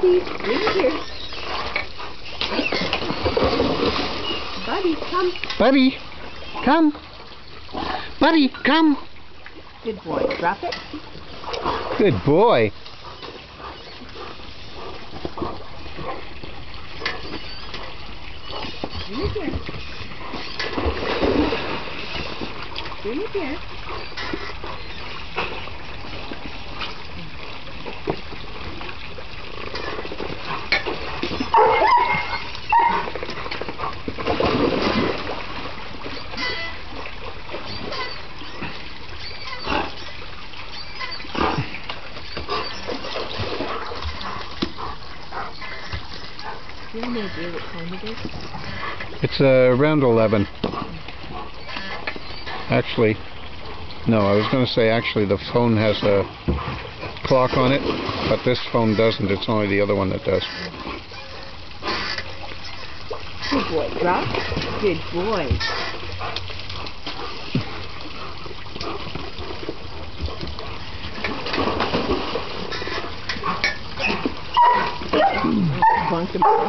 Buddy, bring it here. Buddy, come. Buddy, come. Buddy, come. Good boy. Drop it. Good boy. Bring it here. Bring it here. Do you have any idea what time it is? It's around 11. Actually, no, I was going to say actually the phone has a clock on it, but this phone doesn't. It's only the other one that does. Good boy. Drop. Good boy. Bonked him in the head.